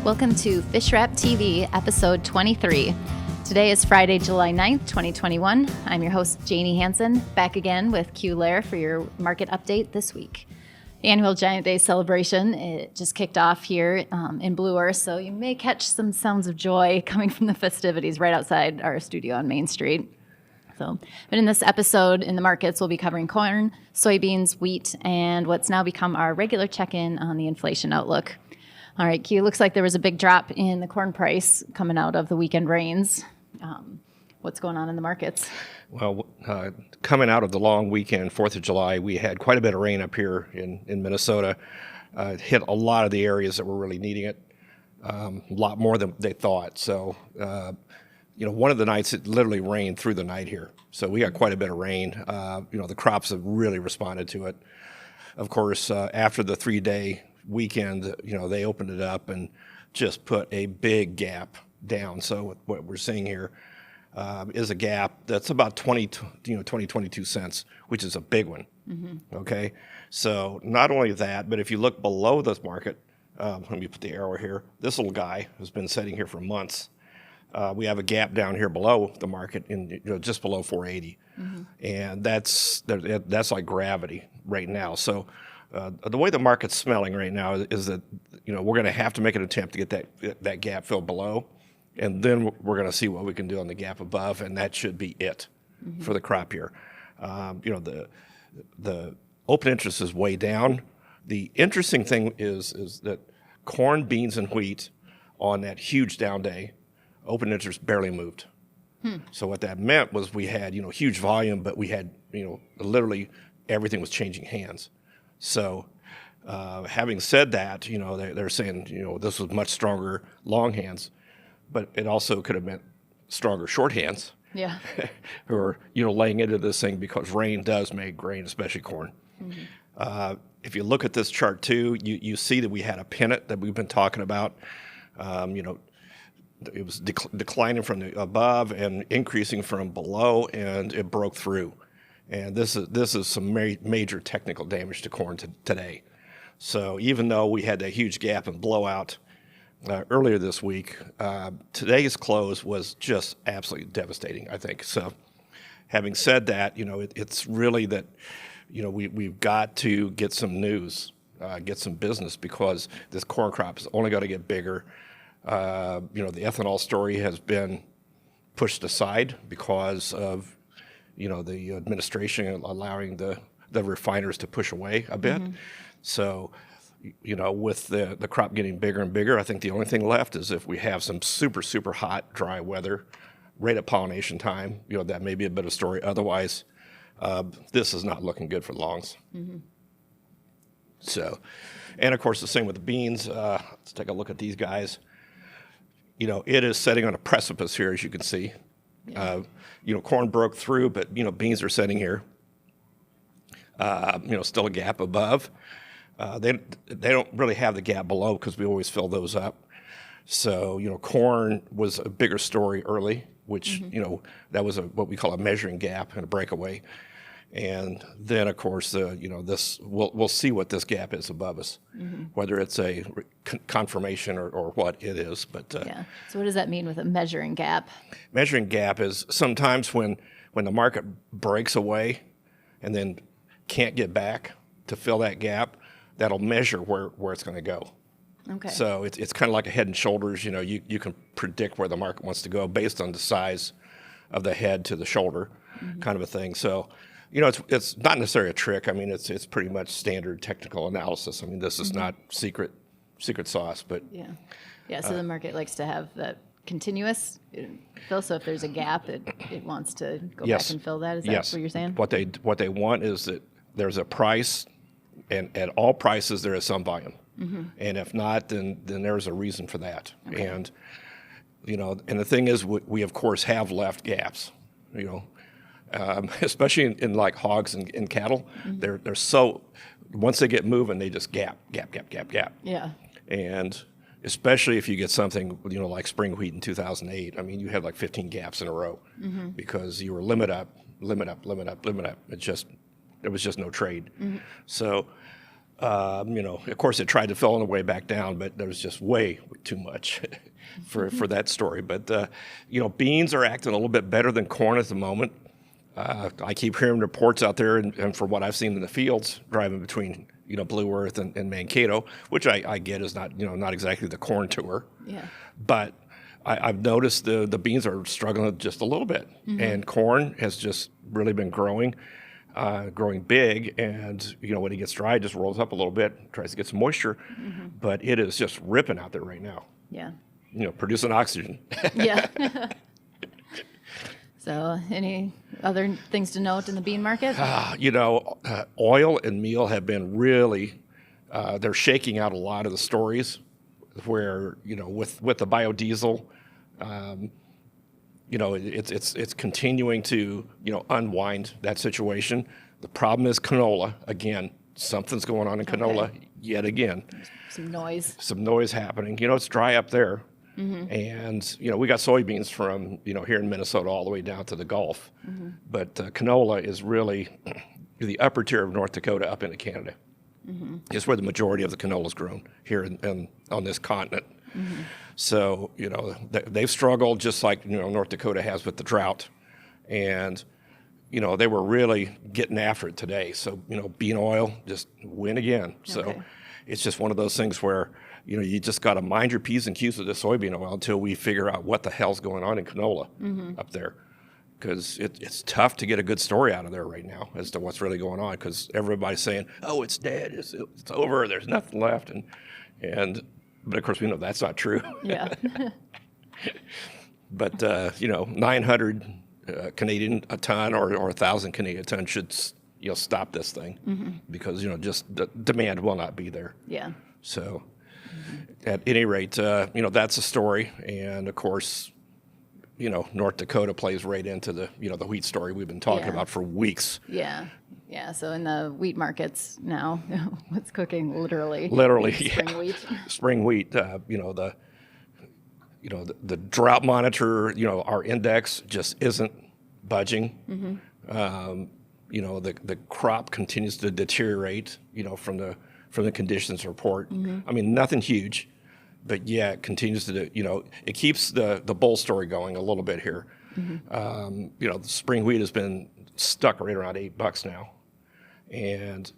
Welcome to FWTV, episode 23. Today is Friday, July 9th, 2021. I'm your host, Janie Hansen, back again with Q Lair for your market update this week. The annual Giant Day celebration, it just kicked off here in Blue Earth, so you may catch some sounds of joy coming from the festivities right outside our studio on Main Street. But in this episode in the markets, we'll be covering corn, soybeans, wheat, and what's now become our regular check-in on the inflation outlook. All right, Q, looks like there was a big drop in the corn price coming out of the weekend rains. What's going on in the markets? Well, coming out of the long weekend, 4th of July, we had quite a bit of rain up here in Minnesota. It hit a lot of the areas that were really needing it, a lot more than they thought. So, one of the nights it literally rained through the night here. So we got quite a bit of rain. The crops have really responded to it. Of course, after the 3-day weekend, they opened it up and just put a big gap down. So what we're seeing here is a gap that's about 22 cents, which is a big one. Mm-hmm. Okay, so not only that, but if you look below this market, let me put the arrow here. This little guy has been sitting here for months. We have a gap down here below the market, just below 480, mm-hmm. and that's like gravity right now. So the way the market's smelling right now is that we're going to have to make an attempt to get that gap filled below, and then we're going to see what we can do on the gap above, and that should be it mm-hmm. for the crop year. The open interest is way down. The interesting thing is that corn, beans, and wheat on that huge down day, open interest barely moved. So what that meant was we had huge volume, but we had literally everything was changing hands. So having said that, they're saying this was much stronger long hands, but it also could have meant stronger short hands. Yeah. Who are laying into this thing because rain does make grain, especially corn. Mm-hmm. If you look at this chart too, you see that we had a pennant that we've been talking about. It was declining from the above and increasing from below, and it broke through. And this is some major technical damage to corn today. So even though we had that huge gap and blowout earlier this week, today's close was just absolutely devastating, I think. So having said that, it's really that we've got to get some news, get some business, because this corn crop is only going to get bigger. The ethanol story has been pushed aside because of the administration allowing the refiners to push away a bit. Mm-hmm. So, with the crop getting bigger and bigger, I think the only thing left is if we have some super, super hot, dry weather right at pollination time, that may be a bit of a story. Otherwise, this is not looking good for longs. Mm-hmm. So, and of course, the same with the beans. Let's take a look at these guys. It is setting on a precipice here, as you can see. Yeah. Corn broke through, but, beans are sitting here. Still a gap above. They don't really have the gap below because we always fill those up. So, corn was a bigger story early, which, mm-hmm. That was what we call a measuring gap and a breakaway. And then, of course, this we'll see what this gap is above us, mm-hmm. whether it's a confirmation or what it is. But yeah. So what does that mean with a measuring gap? Measuring gap is sometimes when the market breaks away and then can't get back to fill that gap, that'll measure where it's going to go. Okay. So it's kind of like a head and shoulders. You can predict where the market wants to go based on the size of the head to the shoulder, mm-hmm. kind of a thing. So. It's not necessarily a trick. I mean, it's pretty much standard technical analysis. I mean, this is mm-hmm. not secret sauce, but yeah. So the market likes to have that continuous fill. So if there's a gap, it wants to go back and fill that. Is that what you're saying? What they want is that there's a price, and at all prices there is some volume, mm-hmm. and if not, then there's a reason for that. Okay. And and the thing is, we of course have left gaps. Especially in like hogs and cattle, mm-hmm. they're so, once they get moving, they just gap. Yeah. And especially if you get something, like spring wheat in 2008, I mean, you had like 15 gaps in a row mm-hmm. because you were limit up. There was just no trade. Mm-hmm. So Of course, it tried to fill on the way back down, but there was just way too much for that story. But, beans are acting a little bit better than corn at the moment. I keep hearing reports out there, and from what I've seen in the fields, driving between, Blue Earth and Mankato, which I get is not, not exactly the corn tour. Yeah. But I've noticed the beans are struggling just a little bit, and corn has just really been growing big, and when it gets dry, it just rolls up a little bit, tries to get some moisture, but it is just ripping out there right now. Yeah. Producing oxygen. Yeah. So, any other things to note in the bean market? Oil and meal have been really, they're shaking out a lot of the stories where, with the biodiesel, it's continuing to, unwind that situation. The problem is canola. Again, something's going on in canola yet again. Some noise. Some noise happening. It's dry up there. And, we got soybeans from, here in Minnesota all the way down to the Gulf. But canola is really the upper tier of North Dakota up into Canada. It's where the majority of the canola is grown here on this continent. So, they've struggled just like, North Dakota has with the drought. And, they were really getting after it today. So, bean oil just win again. So it's just one of those things where, you just got to mind your P's and Q's with the soybean oil until we figure out what the hell's going on in canola up there. Because it's tough to get a good story out of there right now as to what's really going on, because everybody's saying, oh, it's dead, it's over, there's nothing left. But of course we know that's not true. Yeah. But, 900 Canadian a ton or 1,000 Canadian a ton should, stop this thing because, just the demand will not be there. Yeah. So at any rate, that's a story. And of course, North Dakota plays right into the, the wheat story we've been talking about for weeks. Yeah. Yeah. So in the wheat markets now, what's cooking literally? Spring wheat. Spring wheat, the drought monitor, our index just isn't budging. The crop continues to deteriorate, from the conditions report. I mean, nothing huge, but yeah, it continues to, it keeps the bull story going a little bit here. The spring wheat has been stuck right around $8 now. And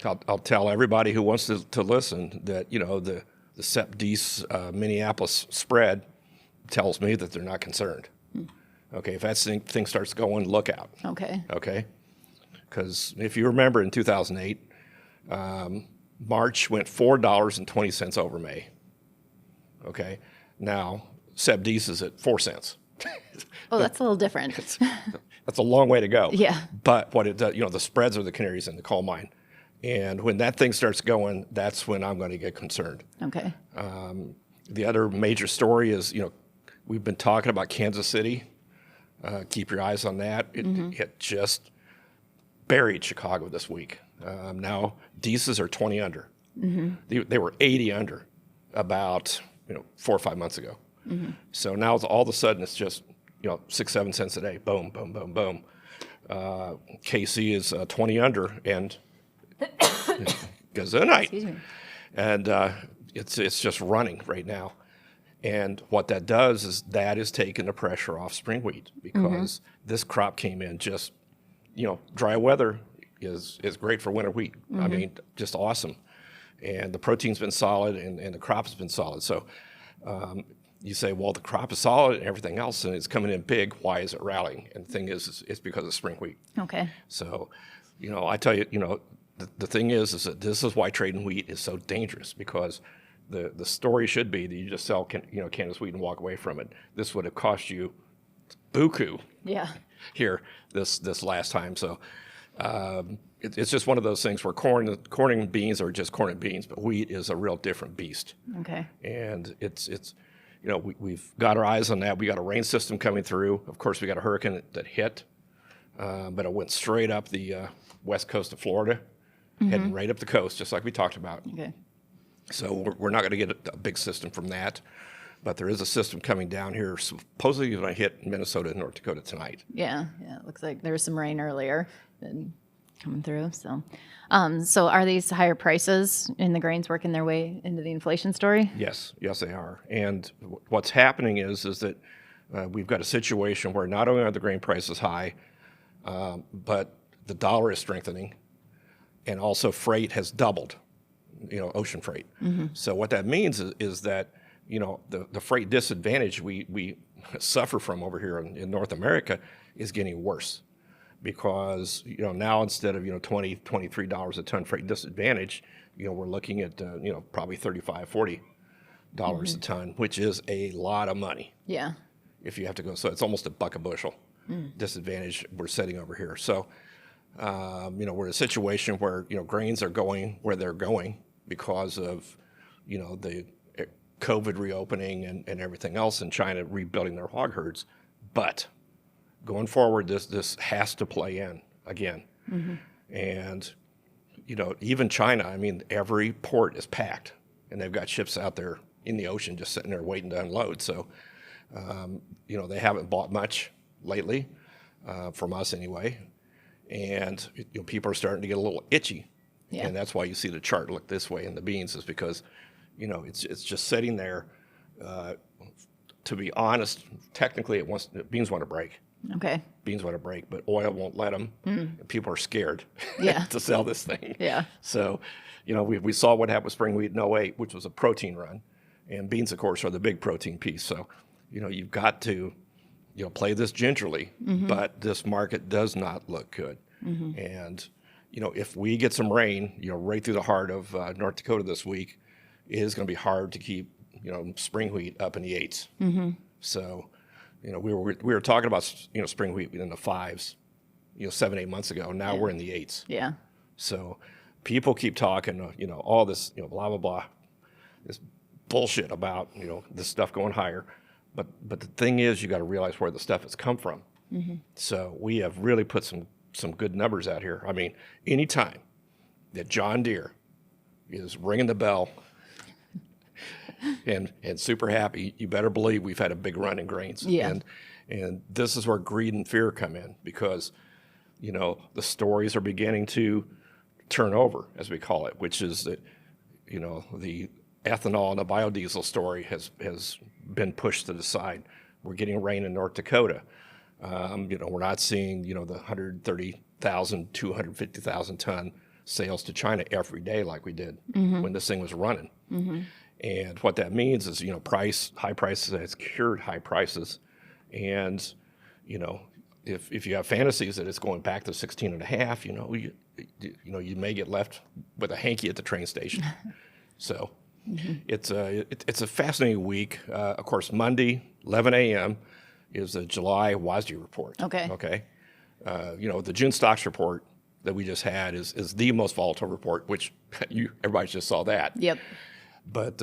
I'll tell everybody who wants to listen that, the SEP-DEES Minneapolis spread tells me that they're not concerned. Okay, if that thing starts going, look out. Okay? Because if you remember in 2008, March went $4.20 over May. Okay, now SEP-DEES is at 4 cents. Oh, that's a little different. That's a long way to go. Yeah. But what it does, the spreads are the canaries in the coal mine. And when that thing starts going, that's when I'm going to get concerned. Okay. The other major story is, we've been talking about Kansas City. Keep your eyes on that. It just buried Chicago this week. Now, DEESs are 20 under. They were 80 under about 4 or 5 months ago. So now all of a sudden it's just 6-7 cents a day. Boom, boom, boom, boom. KC is 20 under and Gesundheit. And it's just running right now. And what that does is that is taking the pressure off spring wheat because this crop came in just, dry weather is great for winter wheat. I mean, just awesome. And the protein's been solid and the crop has been solid. So you say, well, the crop is solid and everything else, and it's coming in big. Why is it rallying? And the thing is, it's because of spring wheat. Okay. So, I tell you, the thing is that this is why trading wheat is so dangerous because the story should be that you just sell Kansas wheat and walk away from it. This would have cost you buku. Yeah. Here this last time. So it's just one of those things where corn and beans are just corn and beans, but wheat is a real different beast. Okay. And it's we've got our eyes on that. We got a rain system coming through. Of course, we got a hurricane that hit, but it went straight up the west coast of Florida, heading right up the coast, just like we talked about. Okay. So we're not going to get a big system from that, but there is a system coming down here, supposedly going to hit Minnesota and North Dakota tonight. Yeah. It looks like there was some rain earlier. And coming through. So are these higher prices in the grains working their way into the inflation story? Yes, they are. And what's happening is that we've got a situation where not only are the grain prices high, but the dollar is strengthening, and also freight has doubled, ocean freight. So what that means is that, the freight disadvantage we suffer from over here in North America is getting worse, because, now instead of, $20, $23 a ton freight disadvantage, we're looking at, probably $35, $40 a ton, which is a lot of money. Yeah. If you have to go, so it's almost a buck a bushel disadvantage we're setting over here. So, we're in a situation where, grains are going where they're going because of, the COVID reopening and everything else, and China rebuilding their hog herds. But going forward, this has to play in again. And, even China, I mean, every port is packed, and they've got ships out there in the ocean just sitting there waiting to unload. So, they haven't bought much lately, from us anyway. And people are starting to get a little itchy. Yeah. And that's why you see the chart look this way in the beans, is because, it's just sitting there. To be honest, technically beans want to break. Okay. Beans want to break, but oil won't let them. And people are scared to sell this thing. Yeah. So, we saw what happened with spring wheat in '08, which was a protein run. And beans, of course, are the big protein piece. So, you've got to, play this gingerly, but this market does not look good. And, if we get some rain, right through the heart of North Dakota this week, it is going to be hard to keep, spring wheat up in the 8s. So, we were talking about, spring wheat in the 5s, 7, 8 months ago. Now we're in the 8s. Yeah. So people keep talking, all this, blah, blah, blah, this bullshit about, this stuff going higher. But the thing is, you got to realize where the stuff has come from. So we have really put some good numbers out here. I mean, anytime that John Deere is ringing the bell and super happy, you better believe we've had a big run in grains. Yeah. And this is where greed and fear come in, because, the stories are beginning to turn over, as we call it, which is that, the ethanol and the biodiesel story has been pushed to the side. We're getting rain in North Dakota. We're not seeing, the 130,000, 250,000 ton sales to China every day like we did when this thing was running. And what that means is, high prices has cured high prices. And, if you have fantasies that it's going back to 16 and a half, you may get left with a hanky at the train station. So it's a fascinating week. Of course, Monday, 11 a.m. is the July WASDE report. Okay. The June stocks report that we just had is the most volatile report, which everybody just saw that. Yep. But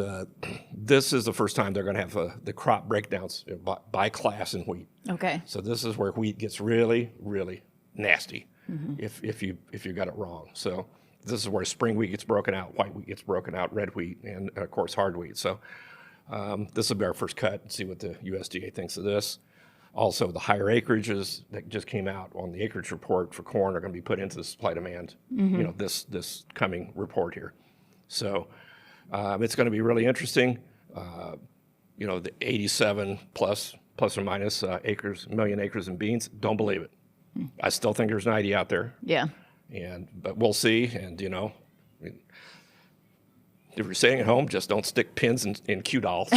this is the first time they're going to have the crop breakdowns by class in wheat. Okay. So this is where wheat gets really, really nasty if you got it wrong. So this is where spring wheat gets broken out, white wheat gets broken out, red wheat, and of course hard wheat. So this will be our first cut and see what the USDA thinks of this. Also, the higher acreages that just came out on the acreage report for corn are going to be put into the supply demand. This coming report here. So it's going to be really interesting. The 87 plus or minus million acres in beans. Don't believe it. I still think there's 90 out there. Yeah. But we'll see. And if you're staying at home, just don't stick pins in Q dolls.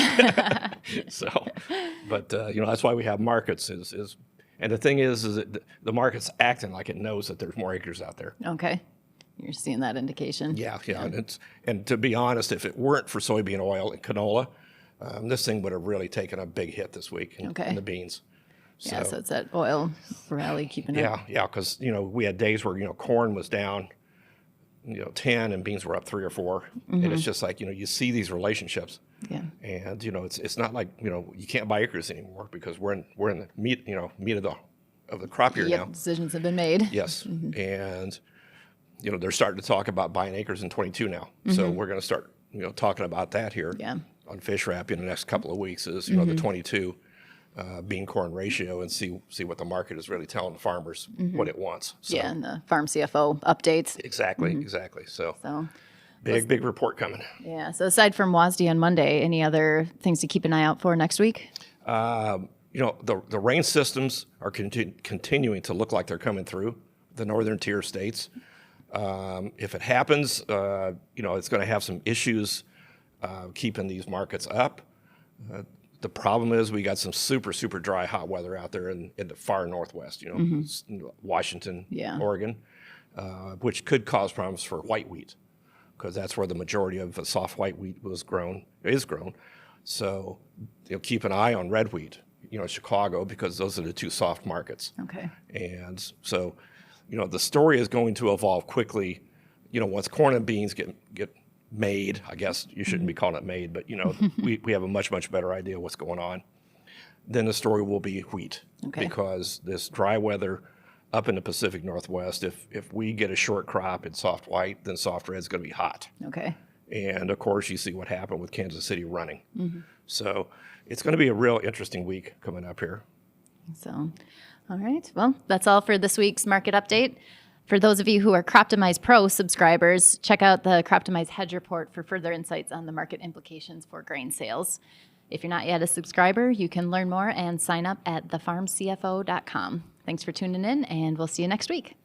But that's why we have markets. And the thing is that the market's acting like it knows that there's more acres out there. Okay. You're seeing that indication. Yeah. And to be honest, if it weren't for soybean oil and canola, this thing would have really taken a big hit this week in the beans. So it's that oil rally keeping up. Yeah, because we had days where corn was down 10 and beans were up 3 or 4, and it's just like you see these relationships. Yeah. And it's not like you can't buy acres anymore because we're in the meat of the crop year now. Decisions have been made. Yes, and they're starting to talk about buying acres in 22 now. So we're going to start talking about that here on Fish Wrap in the next couple of weeks. Is the 22 bean corn ratio and see what the market is really telling the farmers what it wants. So, Yeah, and the Farm CFO updates. exactly. So So, big report coming. yeah. So aside from WASD on Monday, any other things to keep an eye out for next week? The rain systems are continuing to look like they're coming through the northern tier states. If it happens, it's going to have some issues keeping these markets up. The problem is we got some super dry hot weather out there in the far northwest, Washington, Yeah. Oregon, which could cause problems for white wheat because that's where the majority of the soft white wheat is grown. So keep an eye on red wheat, Chicago, because those are the two soft markets. Okay. And so, the story is going to evolve quickly. Once corn and beans get made, I guess you shouldn't be calling it made, but we have a much better idea what's going on. Then the story will be wheat, Okay. because this dry weather up in the Pacific Northwest, if we get a short crop in soft white, then soft red is going to be hot. Okay. And of course, you see what happened with Kansas City running. So it's going to be a real interesting week coming up here. So, all right. Well, that's all for this week's market update. For those of you who are Croptimize Pro subscribers, check out the Croptimize Hedge Report for further insights on the market implications for grain sales. If you're not yet a subscriber, you can learn more and sign up at thefarmcfo.com. Thanks for tuning in, and we'll see you next week.